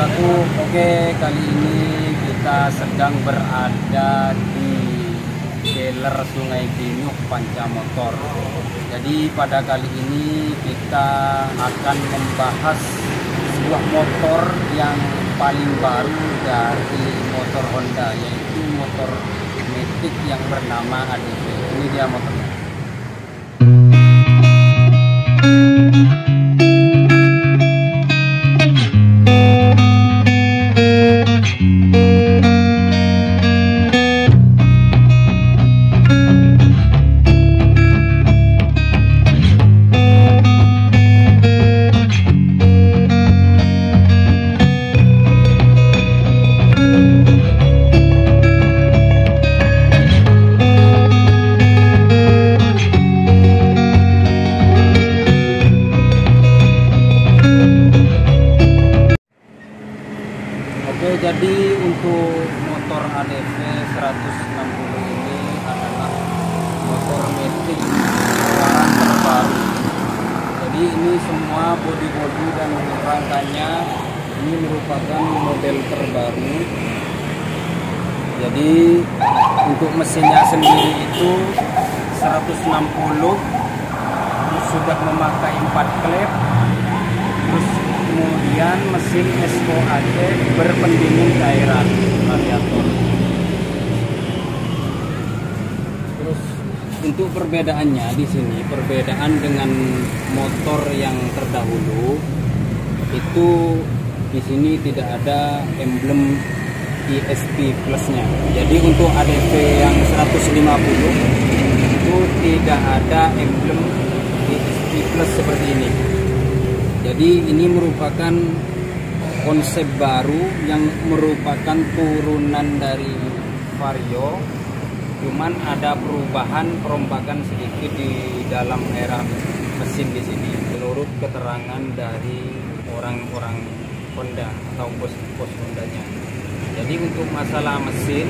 saudaraku, oke, kali ini kita sedang berada di dealer Sungai Binuh Panca Motor. Jadi pada kali ini kita akan membahas sebuah motor yang paling baru dari motor Honda, yaitu motor Matic yang bernama ADV. Ini dia motornya. Oke, jadi untuk motor ADV 160 ini adalah motor Matic keluaran terbaru. Jadi ini semua bodi-bodi dan rangkanya ini merupakan model terbaru. Jadi untuk mesinnya sendiri itu 160, terus sudah memakai 4 klep. Terus kemudian mesin SOAC berpendingin cairan radiator. Terus untuk perbedaannya di sini, perbedaan dengan motor yang terdahulu itu di sini tidak ada emblem ESP plusnya. Jadi untuk ADV yang 150 itu tidak ada emblem ESP plus seperti ini. Jadi ini merupakan konsep baru yang merupakan turunan dari Vario, cuman ada perubahan perombakan sedikit di dalam era mesin di sini menurut keterangan dari orang-orang Honda atau bos-bos Hondanya. Jadi untuk masalah mesin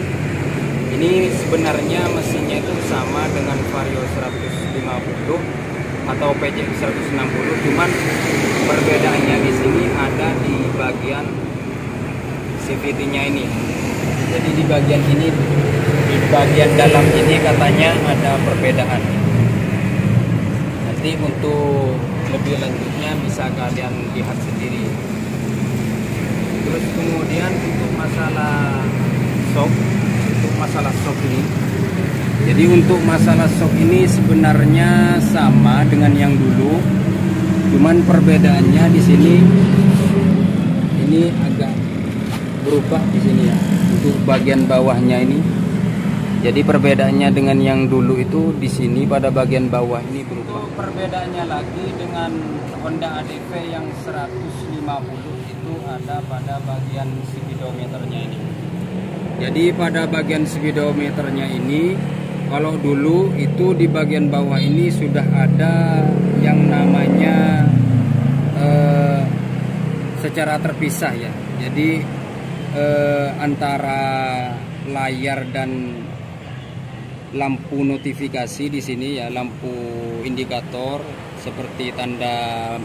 ini sebenarnya mesinnya itu sama dengan Vario 150 atau PJ 160, cuman perbedaannya di sini ada di bagian CVT-nya ini. Jadi di bagian ini, di bagian dalam ini katanya ada perbedaan. Nanti untuk lebih lanjutnya bisa kalian lihat sendiri. Terus kemudian untuk masalah shock ini. Jadi untuk masalah shock ini sebenarnya sama dengan yang dulu, cuman perbedaannya di sini ini agak berubah di sini ya. Untuk bagian bawahnya ini, jadi perbedaannya dengan yang dulu itu di sini pada bagian bawah ini berubah. Untuk perbedaannya lagi dengan Honda ADV yang 150 itu ada pada bagian speedometernya ini. Jadi pada bagian speedometernya ini, kalau dulu itu di bagian bawah ini sudah ada yang namanya secara terpisah ya. Jadi antara layar dan lampu notifikasi di sini ya, lampu indikator seperti tanda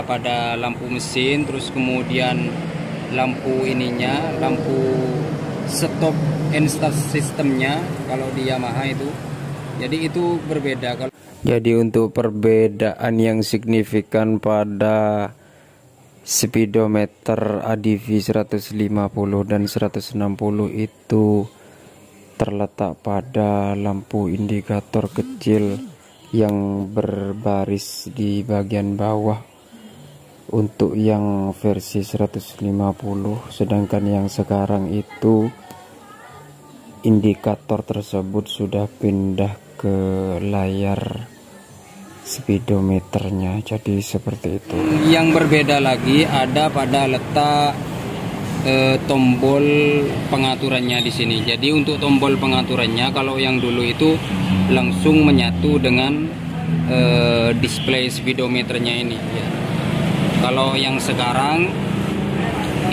pada lampu mesin, terus kemudian lampu ininya, lampu stop and start sistemnya kalau di Yamaha itu. Jadi itu berbeda. Jadi untuk perbedaan yang signifikan pada speedometer ADV 150 dan 160 itu terletak pada lampu indikator kecil yang berbaris di bagian bawah untuk yang versi 150, sedangkan yang sekarang itu indikator tersebut sudah pindah ke layar speedometernya. Jadi seperti itu. Yang berbeda lagi ada pada letak tombol pengaturannya di sini. Jadi untuk tombol pengaturannya, kalau yang dulu itu langsung menyatu dengan display speedometernya ini ya. Kalau yang sekarang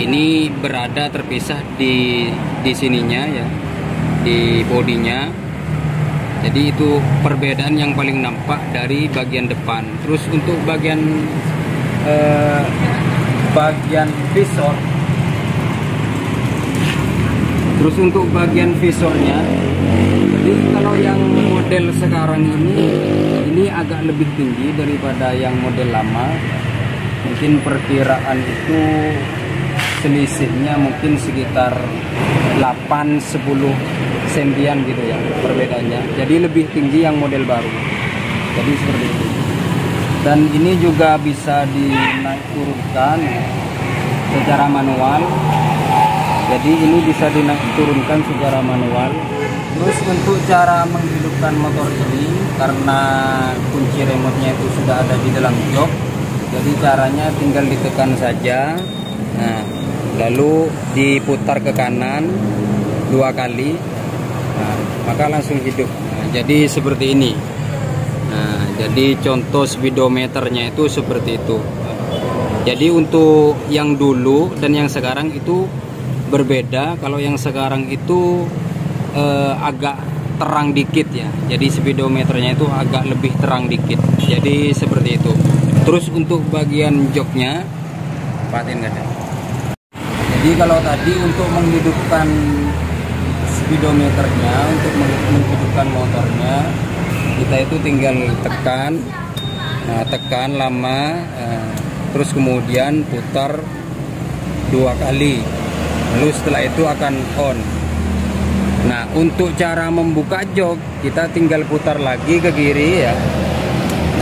ini berada terpisah di sininya ya, di bodinya. Jadi itu perbedaan yang paling nampak dari bagian depan. Terus untuk bagian visor Terus untuk bagian visornya, jadi kalau yang model sekarang ini agak lebih tinggi daripada yang model lama. Mungkin perkiraan itu selisihnya mungkin sekitar 8-10 sentian gitu ya perbedaannya. Jadi lebih tinggi yang model baru. Jadi seperti itu. Dan ini juga bisa dinaik turunkan secara manual. Jadi ini bisa dinaik turunkan secara manual. Terus untuk cara menghidupkan motor ini, karena kunci remote-nya itu sudah ada di dalam jok, jadi caranya tinggal ditekan saja. Nah, lalu diputar ke kanan 2 kali. Nah, maka langsung hidup. Nah, jadi seperti ini. Nah, jadi contoh speedometernya itu seperti itu. Jadi untuk yang dulu dan yang sekarang itu berbeda. Kalau yang sekarang itu agak terang dikit ya. Jadi speedometernya itu agak lebih terang dikit. Jadi seperti itu. Terus untuk bagian joknya, patin nggak ada. Jadi kalau tadi untuk menghidupkan speedometernya, untuk menghidupkan motornya, kita itu tinggal tekan, tekan lama, terus kemudian putar 2 kali. Lalu setelah itu akan on. Nah, untuk cara membuka jok, kita tinggal putar lagi ke kiri ya.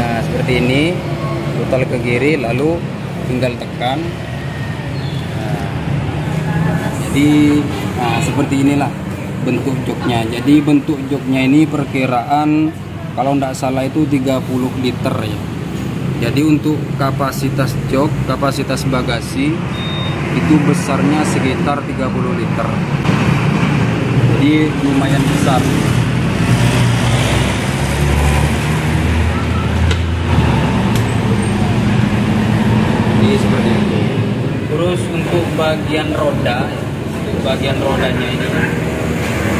Nah, seperti ini, putar ke kiri, lalu tinggal tekan. Jadi, seperti inilah bentuk joknya. Jadi bentuk joknya ini perkiraan kalau tidak salah itu 30 liter ya. Jadi untuk kapasitas jok, kapasitas bagasi itu besarnya sekitar 30 liter. Jadi lumayan besar. Jadi seperti itu. Terus untuk bagian roda, bagian rodanya ini,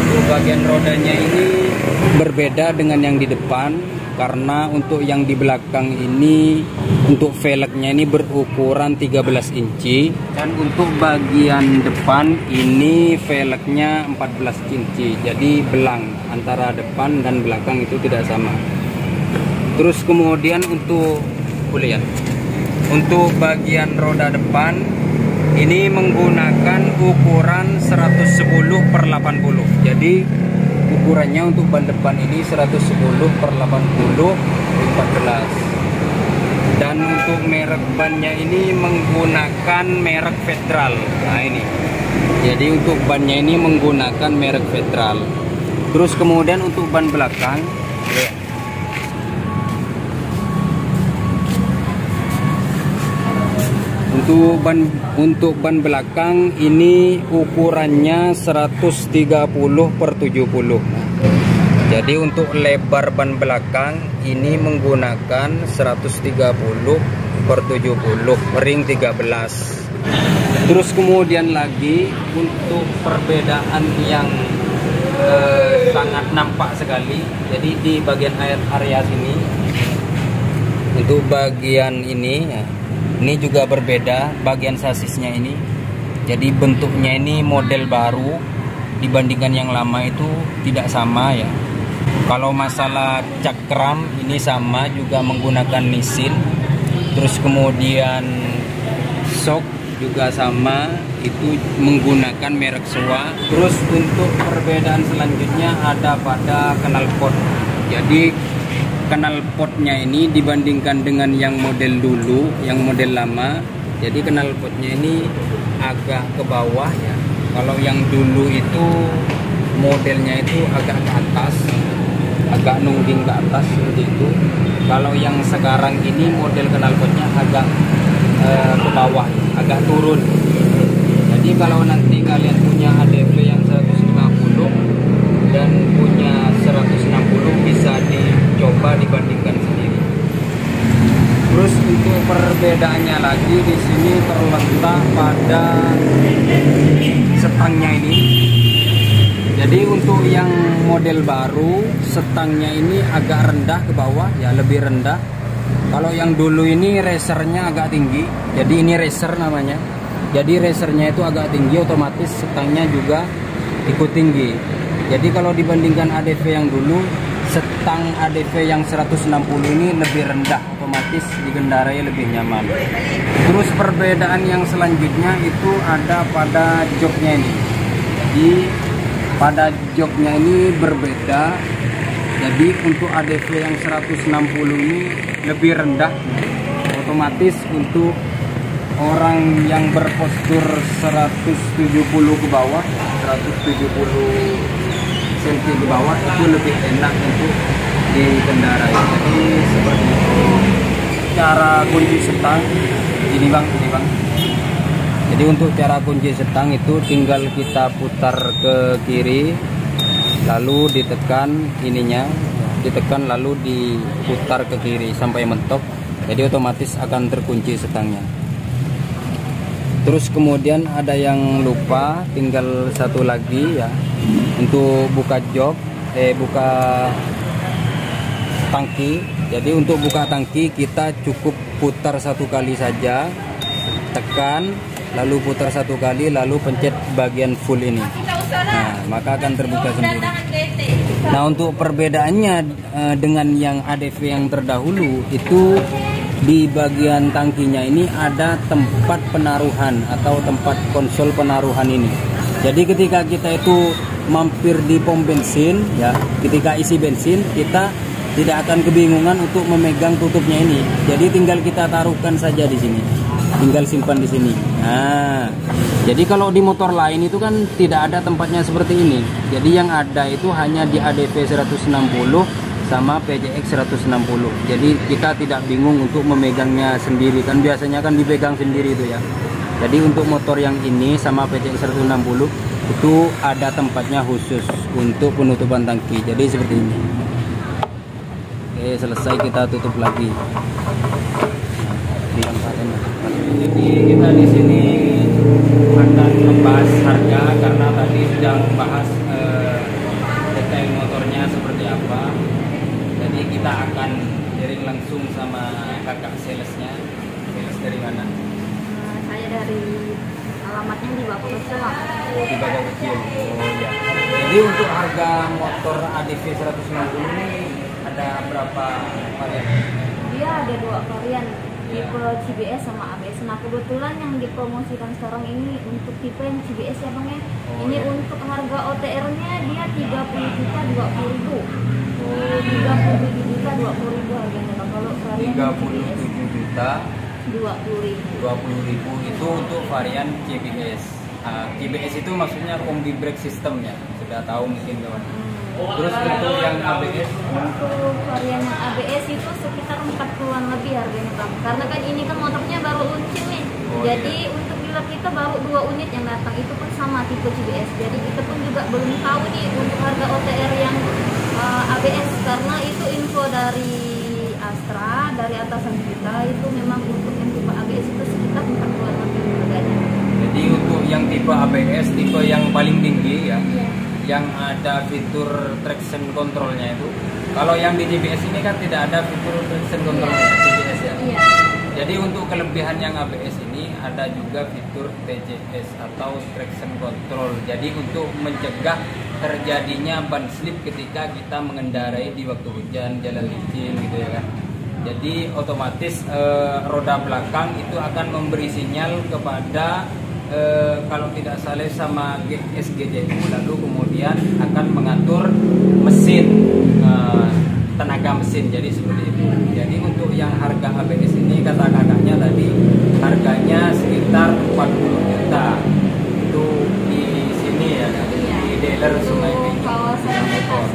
untuk bagian rodanya ini berbeda dengan yang di depan, karena untuk yang di belakang ini untuk velgnya ini berukuran 13 inci, dan untuk bagian depan ini velgnya 14 inci. Jadi belang antara depan dan belakang itu tidak sama. Terus kemudian untuk lihat, untuk bagian roda depan ini menggunakan ukuran 110/80. Jadi ukurannya untuk ban depan ini 110/80 14. Dan untuk merek bannya ini menggunakan merek Federal. Nah ini. Jadi untuk bannya ini menggunakan merek Federal. Terus kemudian untuk ban belakang, untuk ban belakang ini ukurannya 130/70. Jadi untuk lebar ban belakang ini menggunakan 130/70 ring 13. Terus kemudian lagi untuk perbedaan yang sangat nampak sekali. Jadi di bagian area sini, untuk bagian ini ya, ini juga berbeda bagian sasisnya ini. Jadi bentuknya ini model baru dibandingkan yang lama itu tidak sama ya. Kalau masalah cakram ini sama, juga menggunakan Nissin. Terus kemudian shock juga sama, itu menggunakan merek Showa. Terus untuk perbedaan selanjutnya ada pada knalpot. Jadi knalpotnya ini dibandingkan dengan yang model dulu, yang model lama, jadi knalpotnya ini agak ke bawah ya. Kalau yang dulu itu modelnya itu agak ke atas, agak nungging ke atas seperti itu. Kalau yang sekarang ini model knalpotnya agak ke bawah, agak turun. Jadi kalau nanti kalian punya ADV yang 150 dan punya 160 bisa dicoba dibandingkan sendiri. Terus untuk perbedaannya lagi di sini terletak pada setangnya ini. Jadi untuk yang model baru, setangnya ini agak rendah ke bawah ya, lebih rendah. Kalau yang dulu ini racernya agak tinggi, jadi ini racer namanya. Jadi racernya itu agak tinggi, otomatis setangnya juga ikut tinggi. Jadi kalau dibandingkan ADV yang dulu, setang ADV yang 160 ini lebih rendah, otomatis dikendarai lebih nyaman. Terus perbedaan yang selanjutnya itu ada pada joknya ini. Jadi pada joknya ini berbeda. Jadi untuk ADV yang 160 ini lebih rendah, otomatis untuk orang yang berpostur 170 ke bawah, 170 cm ke bawah itu lebih enak untuk dikendarai. Jadi seperti itu cara kunci setang. Ini bang. Jadi untuk cara kunci setang itu tinggal kita putar ke kiri, lalu ditekan ininya, ditekan lalu diputar ke kiri sampai mentok. Jadi otomatis akan terkunci setangnya. Terus kemudian ada yang lupa, tinggal satu lagi ya, untuk buka jok, buka tangki. Jadi untuk buka tangki kita cukup putar satu kali saja, tekan, lalu putar satu kali, lalu pencet bagian full ini. Nah, maka akan terbuka sendiri. Nah, untuk perbedaannya dengan yang ADV yang terdahulu itu di bagian tangkinya ini ada tempat penaruhan atau tempat konsol penaruhan ini. Jadi ketika kita itu mampir di pom bensin ya, ketika isi bensin kita tidak akan kebingungan untuk memegang tutupnya ini. Jadi tinggal kita taruhkan saja di sini. Tinggal simpan di sini. Nah, jadi kalau di motor lain itu kan tidak ada tempatnya seperti ini. Jadi yang ada itu hanya di ADV 160 sama PCX 160. Jadi kita tidak bingung untuk memegangnya sendiri, kan biasanya kan dipegang sendiri itu ya. Jadi untuk motor yang ini sama PCX 160 itu ada tempatnya khusus untuk penutupan tangki. Jadi seperti ini. Oke, selesai kita tutup lagi. Jadi kita di sini akan membahas harga karena tadi sudah membahas detail motornya seperti apa. Jadi kita akan sharing langsung sama kakak salesnya. Sales dari mana? Saya dari alamatnya di Bapak Kecil. Di Bapak Kecil. Oh ya. Jadi untuk harga motor ADV 160 ini ada berapa varian? Dia ada 2 varian, tipe CBS sama ABS. Nah kebetulan yang dipromosikan sekarang ini untuk tipe yang CBS ya bang ya. Ini untuk harga OTR-nya dia 30 juta 20 ribu. 37 juta 20 ribu harganya bang. Kalau varian 37 juta 20 ribu itu untuk varian CBS. CBS itu maksudnya kombi brake system ya, sudah tahu mungkin kawan. Terus untuk yang ABS? Untuk varian yang ABS itu sekitar 40-an lebih harganya bang. Karena kan ini kan motornya baru launching nih. Jadi untuk dealer kita baru 2 unit yang datang, itu pun sama tipe CBS. Jadi kita pun juga belum tahu nih untuk harga OTR yang ABS, karena itu info dari Astra, dari atasan kita itu memang untuk yang tipe ABS itu sekitar 40-an lebih harganya. Jadi untuk yang tipe ABS, tipe yang paling tinggi ya, yang ada fitur traction controlnya itu. Kalau yang di CBS ini kan tidak ada fitur traction controlnya, CBS ya. Jadi untuk kelebihan yang ABS ini ada juga fitur TCS atau traction control. Jadi untuk mencegah terjadinya ban slip ketika kita mengendarai di waktu hujan, jalan licin gitu ya kan. Jadi otomatis roda belakang itu akan memberi sinyal kepada kalau tidak salah sama SGJU, lalu kemudian akan mengatur mesin, tenaga mesin. Jadi seperti itu. Jadi untuk yang harga ABS ini kata kakaknya tadi harganya sekitar 40 juta. Itu di sini ya, di dealer Sungai Penyok.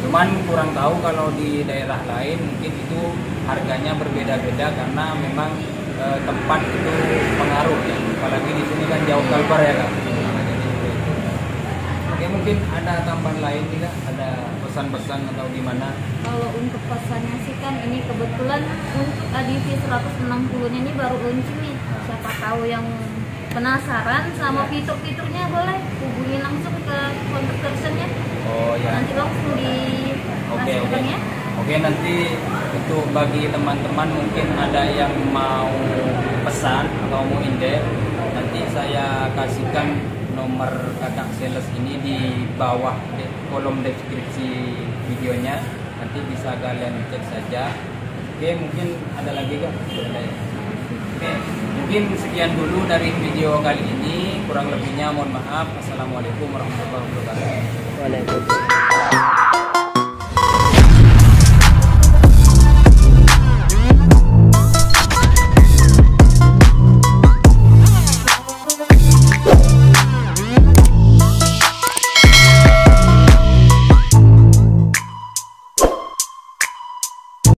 Cuman kurang tahu kalau di daerah lain mungkin itu harganya berbeda-beda karena memang tempat itu pengaruh ya. Apalagi di sini kan jauh Kalbar ya kan. Oke, mungkin ada tambahan lain tidak? Ada pesan-pesan atau gimana? Kalau untuk pesannya sih kan ini kebetulan untuk ADV 160-nya ini baru launching nih. Siapa tahu yang penasaran sama fitur-fiturnya boleh hubungi langsung ke kontak personnya. Oh ya. Nanti langsung di ya. Oke, nanti untuk bagi teman-teman mungkin ada yang mau pesan atau mau indep, nanti saya kasihkan nomor kakak sales ini di bawah kolom deskripsi videonya, nanti bisa kalian cek saja. Oke, mungkin ada lagi kak? Oke, mungkin sekian dulu dari video kali ini, kurang lebihnya mohon maaf. Assalamualaikum warahmatullahi wabarakatuh. Waalaikumsalam.